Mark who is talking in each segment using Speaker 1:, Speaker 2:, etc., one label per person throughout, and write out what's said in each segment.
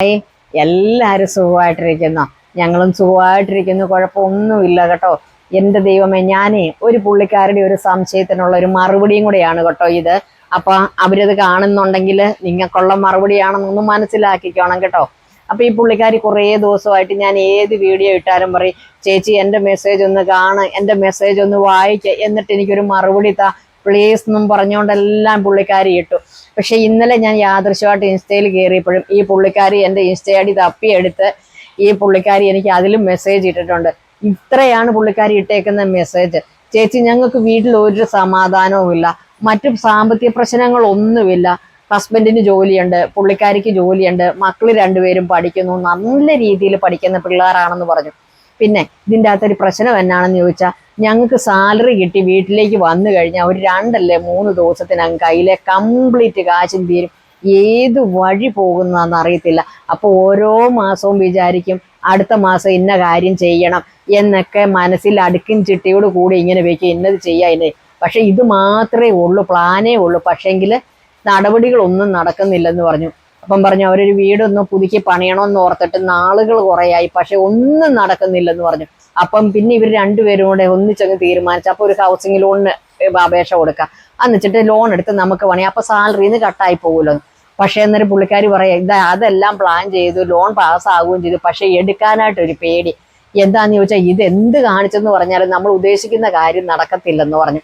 Speaker 1: Hi, എല്ലാവരും സുഖമായിട്ടിരിക്കുന്നു. ഞങ്ങളും സുഖമായിട്ടിരിക്കുന്നു, കുഴപ്പമൊന്നുമില്ല കേട്ടോ. എൻ്റെ ദൈവമേ, ഞാനേ ഒരു പുള്ളിക്കാരുടെ ഒരു സംശയത്തിനുള്ള ഒരു മറുപടിയും കൂടെയാണ് കേട്ടോ ഇത്. അപ്പൊ അവരത് കാണുന്നുണ്ടെങ്കിൽ നിങ്ങൾക്കുള്ള മറുപടിയാണെന്നൊന്ന് മനസ്സിലാക്കിക്കോണം കേട്ടോ. അപ്പൊ ഈ പുള്ളിക്കാരി കുറേ ദിവസമായിട്ട് ഞാൻ ഏത് വീഡിയോ ഇട്ടാലും പറയും, ചേച്ചി എൻ്റെ മെസ്സേജ് ഒന്ന് കാണുക, എൻ്റെ മെസ്സേജ് ഒന്ന് വായിക്കുക, എന്നിട്ട് എനിക്കൊരു മറുപടി താ പ്ലീസ് എന്നും പറഞ്ഞുകൊണ്ടെല്ലാം പുള്ളിക്കാരി ഇട്ടു. പക്ഷെ ഇന്നലെ ഞാൻ യാദൃശ്യമായിട്ട് ഇൻസ്റ്റയിൽ കയറിയപ്പോഴും ഈ പുള്ളിക്കാരി എൻ്റെ ഇൻസ്റ്റ ഐ ഡി തപ്പിയെടുത്ത് ഈ പുള്ളിക്കാരി എനിക്ക് അതിലും മെസ്സേജ് ഇട്ടിട്ടുണ്ട്. ഇത്രയാണ് പുള്ളിക്കാരി ഇട്ടേക്കുന്ന മെസ്സേജ്: ചേച്ചി, ഞങ്ങൾക്ക് വീട്ടിൽ ഒരു സമാധാനവും ഇല്ല, മറ്റു സാമ്പത്തിക പ്രശ്നങ്ങളൊന്നുമില്ല, ഹസ്ബൻഡിന് ജോലിയുണ്ട്, പുള്ളിക്കാരിക്ക് ജോലിയുണ്ട്, മക്കൾ രണ്ടുപേരും പഠിക്കുന്നു, നല്ല രീതിയിൽ പഠിക്കുന്ന പിള്ളേരാണെന്ന് പറഞ്ഞു. പിന്നെ ഇതിൻ്റെ അകത്തൊരു പ്രശ്നം എന്നാണെന്ന് ചോദിച്ചാൽ, ഞങ്ങൾക്ക് സാലറി കിട്ടി വീട്ടിലേക്ക് വന്നു കഴിഞ്ഞാൽ ഒരു 2-3 ദിവസത്തിനകം കയ്യിലെ കംപ്ലീറ്റ് കാശും തീരും. ഏത് വഴി പോകുന്നതെന്ന് അറിയത്തില്ല. അപ്പോൾ ഓരോ മാസവും വിചാരിക്കും അടുത്ത മാസം ഇന്ന കാര്യം ചെയ്യണം എന്നൊക്കെ മനസ്സിൽ അടുക്കും ചിട്ടയോട് കൂടി ഇങ്ങനെ വെക്കും, ഇന്നത് ചെയ്യാം ഇന്നെ. പക്ഷെ ഇത് മാത്രമേ ഉള്ളൂ, പ്ലാനേ ഉള്ളൂ. പക്ഷേങ്കിൽ നടപടികളൊന്നും നടക്കുന്നില്ലെന്ന് പറഞ്ഞു. അപ്പം പറഞ്ഞു അവരൊരു വീടൊന്ന് പുതുക്കി പണിയണമെന്ന് ഓർത്തിട്ട് നാളുകൾ കുറേയായി, പക്ഷെ ഒന്നും നടക്കുന്നില്ലെന്ന് പറഞ്ഞു. അപ്പം പിന്നെ ഇവർ രണ്ടുപേരും കൂടെ ഒന്നിച്ചങ്ങ് തീരുമാനിച്ചു, അപ്പോൾ ഒരു ഹൗസിംഗ് ലോണിന് അപേക്ഷ കൊടുക്കാം, എന്നിട്ട് ലോൺ എടുത്ത് നമുക്ക് പണിയാം, അപ്പോൾ സാലറിന്ന് കട്ടായി പോകുമല്ലോ. പക്ഷേ അന്നേരം പുള്ളിക്കാരി പറയാം, അതെല്ലാം പ്ലാൻ ചെയ്തു, ലോൺ പാസ്സാകുകയും ചെയ്തു, പക്ഷെ എടുക്കാനായിട്ടൊരു പേടി. എന്താന്ന് ചോദിച്ചാൽ, ഇത് എന്ത് കാണിച്ചെന്ന് പറഞ്ഞാലും നമ്മൾ ഉദ്ദേശിക്കുന്ന കാര്യം നടക്കത്തില്ലെന്ന് പറഞ്ഞു.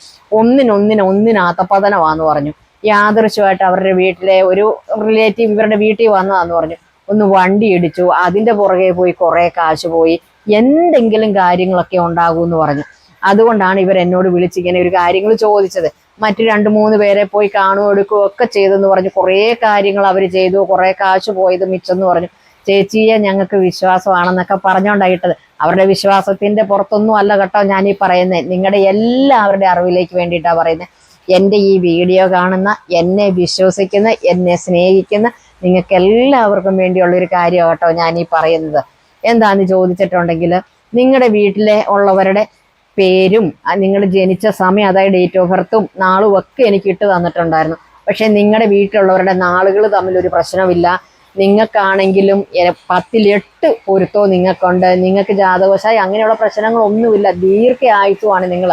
Speaker 1: ഒന്നിനാത്തപ്പതനമാന്ന് പറഞ്ഞു. യാദൃശ്യമായിട്ട് അവരുടെ വീട്ടിലെ ഒരു റിലേറ്റീവ് ഇവരുടെ വീട്ടിൽ വന്നതാന്ന് പറഞ്ഞു. ഒന്ന് വണ്ടി ഇടിച്ചു, അതിൻ്റെ പുറകെ പോയി കുറേ കാശ് പോയി, എന്തെങ്കിലും കാര്യങ്ങളൊക്കെ ഉണ്ടാകുമെന്ന് പറഞ്ഞു. അതുകൊണ്ടാണ് ഇവർ എന്നോട് വിളിച്ചിങ്ങനെ ഒരു കാര്യങ്ങൾ ചോദിച്ചത്. മറ്റു 2-3 പേരെ പോയി കാണുകയോ എടുക്കുകയോ ഒക്കെ ചെയ്തെന്ന് പറഞ്ഞു. കുറേ കാര്യങ്ങൾ അവർ ചെയ്തു, കുറേ കാശ് പോയത് മിച്ചെന്ന് പറഞ്ഞു. ചേച്ചിയെ ഞങ്ങൾക്ക് വിശ്വാസമാണെന്നൊക്കെ പറഞ്ഞുകൊണ്ടായിട്ടത്. അവരുടെ വിശ്വാസത്തിൻ്റെ പുറത്തൊന്നും അല്ല കേട്ടോ ഞാനീ പറയുന്നത്, നിങ്ങളുടെ എല്ലാവരുടെ അറിവിലേക്ക് വേണ്ടിയിട്ടാണ് പറയുന്നത്. എൻ്റെ ഈ വീഡിയോ കാണുന്ന, എന്നെ വിശ്വസിക്കുന്ന, എന്നെ സ്നേഹിക്കുന്ന നിങ്ങൾക്ക് എല്ലാവർക്കും വേണ്ടിയുള്ളൊരു കാര്യമാണ് കേട്ടോ ഞാനീ പറയുന്നത്. എന്താന്ന് ചോദിച്ചിട്ടുണ്ടെങ്കിൽ, നിങ്ങളുടെ വീട്ടിലെ ഉള്ളവരുടെ പേരും നിങ്ങൾ ജനിച്ച സമയം, അതായത് ഡേറ്റ് ഓഫ് ബർത്തും നാളും ഒക്കെ എനിക്ക് ഇട്ട് തന്നിട്ടുണ്ടായിരുന്നു. പക്ഷെ നിങ്ങളുടെ വീട്ടിലുള്ളവരുടെ നാളുകൾ തമ്മിലൊരു പ്രശ്നമില്ല. നിങ്ങൾക്കാണെങ്കിലും 10-8 പൊരുത്തവും നിങ്ങൾക്കുണ്ട്. നിങ്ങൾക്ക് ജാതകവശായി അങ്ങനെയുള്ള പ്രശ്നങ്ങളൊന്നുമില്ല, ദീർഘായുസ്സുമാണ് നിങ്ങൾ.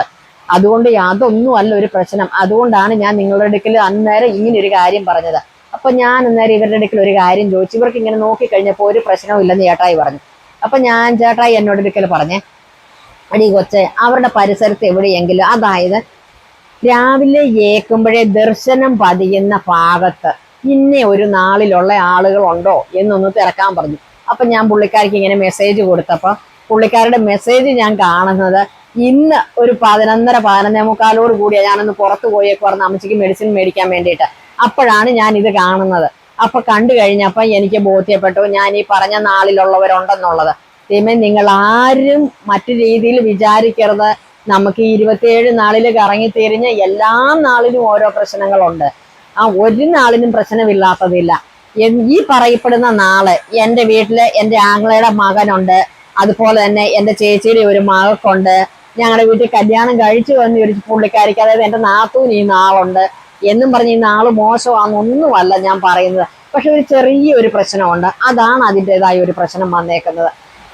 Speaker 1: അതുകൊണ്ട് അതൊന്നും അല്ല ഒരു പ്രശ്നം. അതുകൊണ്ടാണ് ഞാൻ നിങ്ങളുടെ അടുക്കൽ അന്നേരം ഇങ്ങനെ ഒരു കാര്യം പറഞ്ഞത്. അപ്പൊ ഞാൻ അന്നേരം ഇവരുടെ അടുക്കൽ ഒരു കാര്യം ചോദിച്ചു. ഇവർക്ക് ഇങ്ങനെ നോക്കിക്കഴിഞ്ഞപ്പോൾ ഒരു പ്രശ്നവും ഇല്ലെന്ന് ചേട്ടായി പറഞ്ഞു. അപ്പൊ ഞാൻ ചേട്ടായി എന്നോട് ഒരിക്കൽ പറഞ്ഞേ, അടി കൊച്ചെ, അവരുടെ പരിസരത്ത് എവിടെയെങ്കിലും, അതായത് രാവിലെ ഏക്കുമ്പോഴേ ദർശനം പതിയുന്ന ഭാഗത്ത് ഇന്ന ഒരു നാളിലുള്ള ആളുകളുണ്ടോ എന്നൊന്ന് തിരക്കാൻ പറഞ്ഞു. അപ്പൊ ഞാൻ പുള്ളിക്കാരിക്ക് ഇങ്ങനെ മെസ്സേജ് കൊടുത്തപ്പോൾ പുള്ളിക്കാരുടെ മെസ്സേജ് ഞാൻ കാണുന്നത് ഇന്ന് ഒരു 11:30-11:45 കൂടിയാണ് ഞാനൊന്ന് പുറത്ത് പോയേക്ക് പറഞ്ഞ അമ്മച്ചിക്ക് മെഡിസിൻ മേടിക്കാൻ വേണ്ടിയിട്ട്. അപ്പോഴാണ് ഞാൻ ഇത് കാണുന്നത്. അപ്പൊ കണ്ടു കഴിഞ്ഞപ്പോൾ എനിക്ക് ബോധ്യപ്പെട്ടു ഞാൻ ഈ പറഞ്ഞ നാളിലുള്ളവരുണ്ടെന്നുള്ളത്. ദൈവമേ, നിങ്ങൾ ആരും മറ്റു രീതിയിൽ വിചാരിക്കരുത്. നമുക്ക് 27 നാളിൽ കറങ്ങി തിരിഞ്ഞ് എല്ലാ നാളിലും ഓരോ പ്രശ്നങ്ങളുണ്ട്. ഒരു നാളിനും പ്രശ്നമില്ലാത്തതില്ല. ഈ പറയപ്പെടുന്ന നാള് എൻ്റെ വീട്ടില് എൻ്റെ ആങ്ങളയുടെ മകനുണ്ട്, അതുപോലെ തന്നെ എൻ്റെ ചേച്ചിയുടെ ഒരു മകൾക്കുണ്ട്, ഞങ്ങളുടെ വീട്ടിൽ കല്യാണം കഴിച്ചു വന്ന ഒരു പുള്ളിക്കാരിക്ക്, അതായത് എൻ്റെ നാത്തൂന് ഈ നാളുണ്ട് എന്നും പറഞ്ഞ് ഈ നാള് മോശമാണെന്നൊന്നുമല്ല ഞാൻ പറയുന്നത്. പക്ഷെ ഒരു ചെറിയൊരു പ്രശ്നമുണ്ട്, അതാണ് അതിൻ്റെതായ ഒരു പ്രശ്നം വന്നേക്കുന്നത്.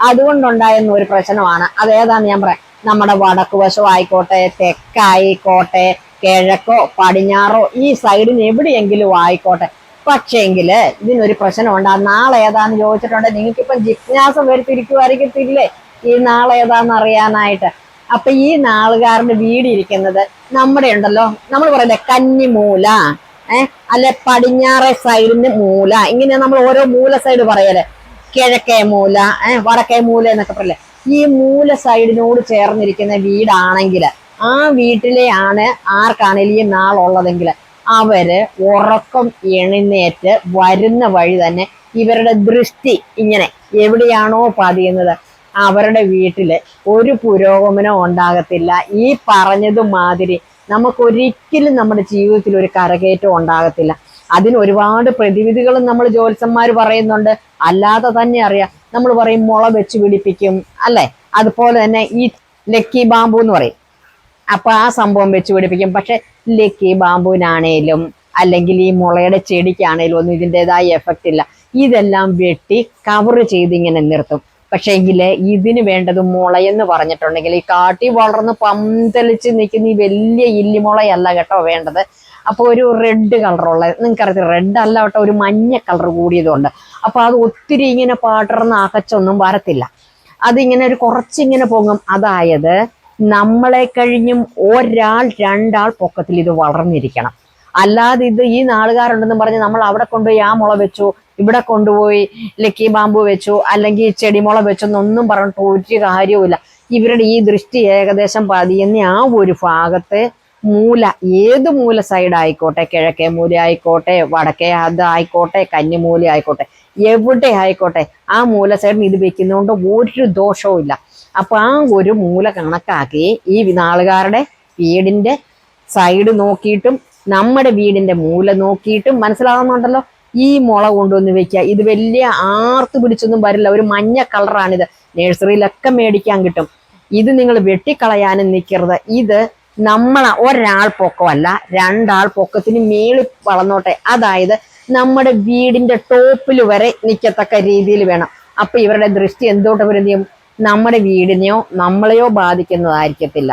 Speaker 1: അതുകൊണ്ടുണ്ടായിരുന്ന ഒരു പ്രശ്നമാണ്. അതേതാന്ന് ഞാൻ പറയാം. നമ്മുടെ വടക്ക് വശം ആയിക്കോട്ടെ, തെക്കായിക്കോട്ടെ, കിഴക്കോ പടിഞ്ഞാറോ ഈ സൈഡിന് എവിടെയെങ്കിലും ആയിക്കോട്ടെ, പക്ഷേങ്കിൽ ഇതിനൊരു പ്രശ്നമുണ്ട്. ആ നാളെ ഏതാന്ന് ചോദിച്ചിട്ടുണ്ടെങ്കിൽ നിങ്ങൾക്കിപ്പം ജിജ്ഞാസ വരുത്തിരിക്കുമായിരിക്കത്തില്ലേ ഈ നാളെ ഏതാന്ന് അറിയാനായിട്ട്. അപ്പൊ ഈ നാളുകാരുടെ വീട് ഇരിക്കുന്നത് നമ്മുടെ ഉണ്ടല്ലോ, നമ്മൾ പറയല്ലേ കന്നിമൂല, അല്ലെ പടിഞ്ഞാറേ സൈഡിന് മൂല, ഇങ്ങനെ നമ്മൾ ഓരോ മൂല സൈഡ് പറയല്ലേ, കിഴക്കേ മൂല, വടക്കേ മൂല എന്നൊക്കെ പറയല്ലേ. ഈ മൂല സൈഡിനോട് ചേർന്നിരിക്കുന്ന വീടാണെങ്കിൽ ആ വീട്ടിലെ ആണ് ആർക്കാണെങ്കിലും ഈ നാളുള്ളതെങ്കിൽ അവര് ഉറക്കം എഴുന്നേറ്റ് വരുന്ന വഴി തന്നെ ഇവരുടെ ദൃഷ്ടി ഇങ്ങനെ എവിടെയാണോ പതിയുന്നത് അവരുടെ വീട്ടില് ഒരു പുരോഗമനം ഉണ്ടാകത്തില്ല. ഈ പറഞ്ഞത് മാതിരി നമുക്കൊരിക്കലും നമ്മുടെ ജീവിതത്തിൽ ഒരു കരകയറ്റം ഉണ്ടാകത്തില്ല. അതിന് ഒരുപാട് പ്രതിവിധികളും നമ്മൾ ജ്യോത്സ്യന്മാർ പറയുന്നുണ്ട്, അല്ലാതെ തന്നെ അറിയാം. നമ്മൾ പറയും മുള വെച്ച് പിടിപ്പിക്കും അല്ലെ, അതുപോലെ തന്നെ ഈ ലക്കി ബാമ്പു എന്ന് പറയും, അപ്പൊ ആ സംഭവം വെച്ച് പിടിപ്പിക്കും. പക്ഷെ ലക്കി ബാമ്പുവിനാണേലും അല്ലെങ്കിൽ ഈ മുളയുടെ ചെടിക്കാണേലും ഒന്നും ഇതിൻ്റെതായ എഫക്റ്റ് ഇല്ല. ഇതെല്ലാം വെട്ടി കവർ ചെയ്ത് ഇങ്ങനെ നിർത്തും. പക്ഷേ എങ്കില് ഇതിന് വേണ്ടത് മുളയെന്ന് പറഞ്ഞിട്ടുണ്ടെങ്കിൽ ഈ കാട്ടി വളർന്ന് പന്തലിച്ച് നിൽക്കുന്ന ഈ വലിയ ഇല്ലിമുളയല്ല കേട്ടോ വേണ്ടത്. അപ്പൊ ഒരു റെഡ് കളറുള്ള, നിങ്ങൾക്കറിയത്തില്ല, റെഡ് അല്ല കേട്ടോ, ഒരു മഞ്ഞ കളർ കൂടിയതുണ്ട്. അപ്പൊ അത് ഒത്തിരി ഇങ്ങനെ പാട്ടർന്ന് അകച്ചൊന്നും വരത്തില്ല. അതിങ്ങനെ ഒരു കുറച്ചിങ്ങനെ പൊങ്ങും. അതായത് നമ്മളെ കഴിഞ്ഞും ഒരാൾ രണ്ടാൾ പൊക്കത്തിൽ ഇത് വളർന്നിരിക്കണം. അല്ലാതെ ഇത് ഈ നാളുകാരുണ്ടെന്ന് പറഞ്ഞ് നമ്മൾ അവിടെ കൊണ്ടുപോയി ആ മുള വെച്ചു, ഇവിടെ കൊണ്ടുപോയി ലക്കി ബാമ്പു വെച്ചു, അല്ലെങ്കിൽ ചെടിമുള വെച്ചെന്നൊന്നും പറഞ്ഞിട്ട് ഒരു കാര്യവുമില്ല. ഇവരുടെ ഈ ദൃഷ്ടി ഏകദേശം പതിയുന്ന ആ ഒരു ഭാഗത്തെ മൂല, ഏത് മൂല സൈഡ് ആയിക്കോട്ടെ, കിഴക്കേ മൂല ആയിക്കോട്ടെ, വടക്കേ അതായിക്കോട്ടെ, കന്നിമൂല ആയിക്കോട്ടെ, എവിടെ ആയിക്കോട്ടെ, ആ മൂല സൈഡിന് ഇത് വെക്കുന്നതുകൊണ്ട് ഒരു ദോഷവും ഇല്ല. അപ്പൊ ആ ഒരു മൂല കണക്കാക്കി ഈ നാളുകാരുടെ വീടിന്റെ സൈഡ് നോക്കിയിട്ടും നമ്മുടെ വീടിന്റെ മൂല നോക്കിയിട്ടും മനസ്സിലാകുന്നുണ്ടല്ലോ. ഈ മുള കൊണ്ടുവന്ന് വെക്കുക. ഇത് വലിയ ആർത്ത് പിടിച്ചൊന്നും വരില്ല. ഒരു മഞ്ഞ കളറാണിത്. നഴ്സറിയിലൊക്കെ മേടിക്കാൻ കിട്ടും. ഇത് നിങ്ങൾ വെട്ടിക്കളയാനും നിൽക്കരുത്. ഇത് ഒരാൾ പൊക്കമല്ല, രണ്ടാൾ പൊക്കത്തിന് മേളിൽ വളർന്നോട്ടെ. അതായത് നമ്മുടെ വീടിന്റെ ടോപ്പിൽ വരെ നിൽക്കത്തക്ക രീതിയിൽ വേണം. അപ്പൊ ഇവരുടെ ദൃഷ്ടി എന്തോട്ട് വരുന്നതും നമ്മുടെ വീടിനെയോ നമ്മളെയോ ബാധിക്കുന്നതായിരിക്കത്തില്ല.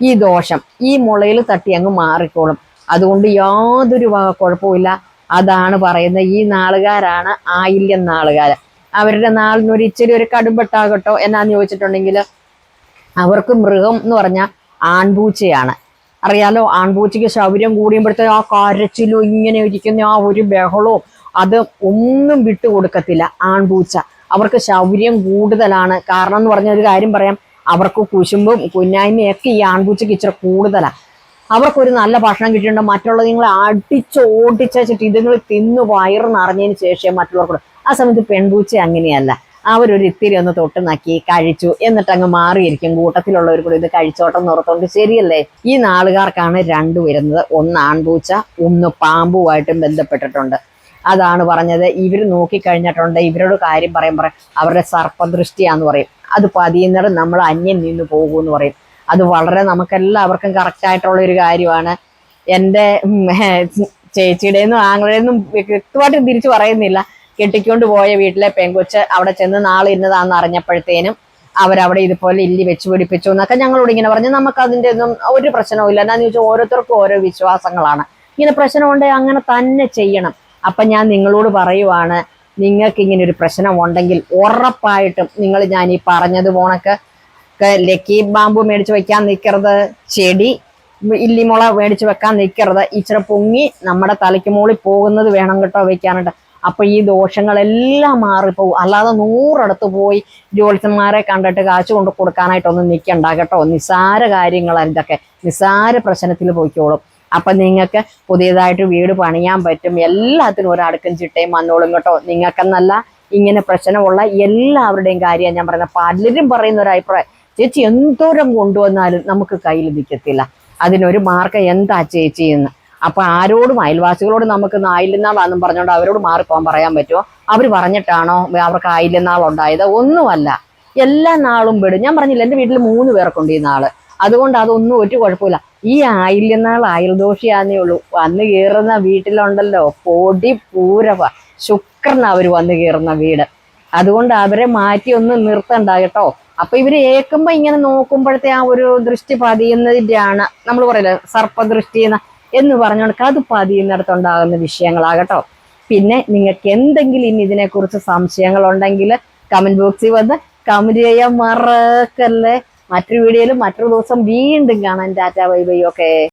Speaker 1: ഈ ദോഷം ഈ മുളയിൽ തട്ടി അങ്ങ് മാറിക്കോളും. അതുകൊണ്ട് യാതൊരു കുഴപ്പമില്ല. അതാണ് പറയുന്നത്. ഈ നാളുകാരാണ് ആയില്യം നാളുകാര്. അവരുടെ നാളിനൊരു ഇച്ചിരി ഒരു കടുംപെട്ടാകട്ടോ. എന്നാന്ന് ചോദിച്ചിട്ടുണ്ടെങ്കിൽ അവർക്ക് മൃഗം എന്ന് പറഞ്ഞാൽ ആൺപൂച്ചയാണ്. അറിയാലോ, ആൺപൂച്ചയ്ക്ക് ശൗര്യം കൂടിയുമ്പോഴത്തെ ആ കരച്ചിലും ഇങ്ങനെ ഇരിക്കുന്ന ആ ഒരു ബഹളവും അത് ഒന്നും വിട്ടുകൊടുക്കത്തില്ല ആൺപൂച്ച. അവർക്ക് ശൗര്യം കൂടുതലാണ്. കാരണം എന്ന് പറഞ്ഞ ഒരു കാര്യം പറയാം, അവർക്ക് കുശുമ്പും കുന്നായ്മയൊക്കെ ഈ ആൺപൂച്ചയ്ക്ക് ഇച്ചിരി കൂടുതലാണ്. അവർക്കൊരു നല്ല ഭക്ഷണം കിട്ടിയിട്ടുണ്ടോ മറ്റുള്ളത് നിങ്ങളെ ഓടിച്ചിട്ട് ഇതുങ്ങൾ തിന്ന് വയറ് നിറഞ്ഞതിന് ശേഷം മറ്റുള്ളവർക്ക്. ആ സമയത്ത് പെൺപൂച്ച അങ്ങനെയല്ല. അവരൊരു ഇത്തിരി ഒന്ന് തൊട്ട് നക്കി കഴിച്ചു എന്നിട്ട് അങ്ങ് മാറിയിരിക്കും. കൂട്ടത്തിലുള്ളവർ കൂടി ഇത് കഴിച്ചോട്ടം നിർത്തോണ്ട്. ശരിയല്ലേ? ഈ നാളുകാർക്കാണ് രണ്ടു വരുന്നത്. ഒന്ന് ആൺപൂച്ച, ഒന്ന് പാമ്പുമായിട്ടും ബന്ധപ്പെട്ടിട്ടുണ്ട്. അതാണ് പറഞ്ഞത്. ഇവർ നോക്കിക്കഴിഞ്ഞിട്ടുണ്ട്, ഇവരോട് കാര്യം പറയുമ്പോൾ അവരുടെ സർപ്പദൃഷ്ടിയാന്ന് പറയും. അത് പതിയുന്നത് നമ്മൾ അന്യം നിന്ന് പോകുമെന്ന് പറയും. അത് വളരെ നമുക്കെല്ലാവർക്കും കറക്റ്റായിട്ടുള്ള ഒരു കാര്യമാണ്. എൻ്റെ ചേച്ചിയുടേന്നും ആങ്ങളുടേന്നും വ്യക്തമായിട്ട് തിരിച്ചു പറയുന്നില്ല. കെട്ടിക്കൊണ്ട് പോയ വീട്ടിലെ പെൺകൊച്ച് അവിടെ ചെന്ന് നാളെ ഇന്നതാന്ന് അറിഞ്ഞപ്പോഴത്തേനും അവരവിടെ ഇതുപോലെ ഇല്ലി വെച്ച് പിടിപ്പിച്ചു എന്നൊക്കെ ഞങ്ങളോട് ഇങ്ങനെ പറഞ്ഞു. നമുക്ക് അതിൻ്റെ ഒന്നും ഒരു പ്രശ്നവും ഇല്ല. എന്നാന്ന് ചോദിച്ചാൽ ഓരോരുത്തർക്കും ഓരോ വിശ്വാസങ്ങളാണ്. ഇങ്ങനെ പ്രശ്നമുണ്ടെങ്കിൽ അങ്ങനെ തന്നെ ചെയ്യണം. അപ്പൊ ഞാൻ നിങ്ങളോട് പറയുവാണ്, നിങ്ങൾക്ക് ഇങ്ങനെ ഒരു പ്രശ്നം ഉണ്ടെങ്കിൽ ഉറപ്പായിട്ടും ഞാൻ ഈ പറഞ്ഞത് പോണക്ക് ലക്കി ബാമ്പു മേടിച്ച് വെക്കാൻ നിൽക്കരുത്. ചെടി ഇല്ലിമുള മേടിച്ച് വെക്കാൻ നിൽക്കരുത്. ഇച്ചിരി പൊങ്ങി നമ്മുടെ തലയ്ക്ക് മുകളിൽ പോകുന്നത് വേണം കേട്ടോ വെക്കാനായിട്ട്. അപ്പൊ ഈ ദോഷങ്ങളെല്ലാം മാറിപ്പോവും. അല്ലാതെ 100 പോയി ജ്യോത്സ്യന്മാരെ കണ്ടിട്ട് കാശ് കൊണ്ട് കൊടുക്കാനായിട്ടൊന്നും നിൽക്കണ്ട കേട്ടോ. നിസ്സാര കാര്യങ്ങളാണ് ഇതൊക്കെ. നിസ്സാര പ്രശ്നത്തിൽ പോയിക്കോളും. അപ്പൊ നിങ്ങൾക്ക് പുതിയതായിട്ട് വീട് പണിയാൻ പറ്റും. എല്ലാത്തിനും ഒരടുക്കും ചിട്ടയും വന്നോളും കേട്ടോ. നിങ്ങൾക്കെന്നല്ല, ഇങ്ങനെ പ്രശ്നമുള്ള എല്ലാവരുടെയും കാര്യമാണ് ഞാൻ പറയുന്നത്. പലരും പറയുന്ന ഒരു അഭിപ്രായം, ചേച്ചി എന്തോരം കൊണ്ടുവന്നാലും നമുക്ക് കയ്യിൽ നിൽക്കത്തില്ല. അതിനൊരു മാർഗം എന്താ ചേച്ചി എന്ന്. അപ്പൊ ആരോടും അയൽവാസികളോട് നമുക്ക് ആയില്യനാളാന്നും പറഞ്ഞുകൊണ്ട് അവരോട് മാറിപ്പോകാൻ പറയാൻ പറ്റുമോ? അവർ പറഞ്ഞിട്ടാണോ അവർക്ക് ആയില്യനാൾ ഉണ്ടായത്? ഒന്നുമല്ല, എല്ലാ നാളും പെടും. ഞാൻ പറഞ്ഞില്ല, എൻ്റെ വീട്ടിൽ 3 പേർക്കുണ്ട് ഈ നാള്. അതുകൊണ്ട് അതൊന്നും ഒരു കുഴപ്പമില്ല. ഈ ആയില്യനാൾ അയൽദോഷിയാന്നേ ഉള്ളൂ. വന്നു കയറുന്ന വീട്ടിലുണ്ടല്ലോ പൊടി പൂരവ. ശുക്രൻ അവർ വന്നു കയറുന്ന വീട്. അതുകൊണ്ട് അവരെ മാറ്റി ഒന്നും നിർത്തണ്ട കേട്ടോ. അപ്പൊ ഇവര് ഏക്കുമ്പോ ഇങ്ങനെ നോക്കുമ്പോഴത്തെ ആ ഒരു ദൃഷ്ടി പതിയുന്നതിൻ്റെയാണ് നമ്മൾ പറയില്ല സർപ്പദൃഷ്ടി എന്ന് പറഞ്ഞുകൊണ്ട് അത് പതിയുന്നിടത്തുണ്ടാകുന്ന വിഷയങ്ങളാകട്ടോ. പിന്നെ നിങ്ങൾക്ക് എന്തെങ്കിലും ഇനി ഇതിനെക്കുറിച്ച് സംശയങ്ങൾ ഉണ്ടെങ്കിൽ കമന്റ് ബോക്സിൽ വന്ന് കമന്റ് ചെയ്യാൻ മറക്കല്ലേ. മറ്റൊരു വീഡിയോയിലും മറ്റൊരു ദിവസം വീണ്ടും കാണാൻ. Tata bye bye. ഓക്കെ.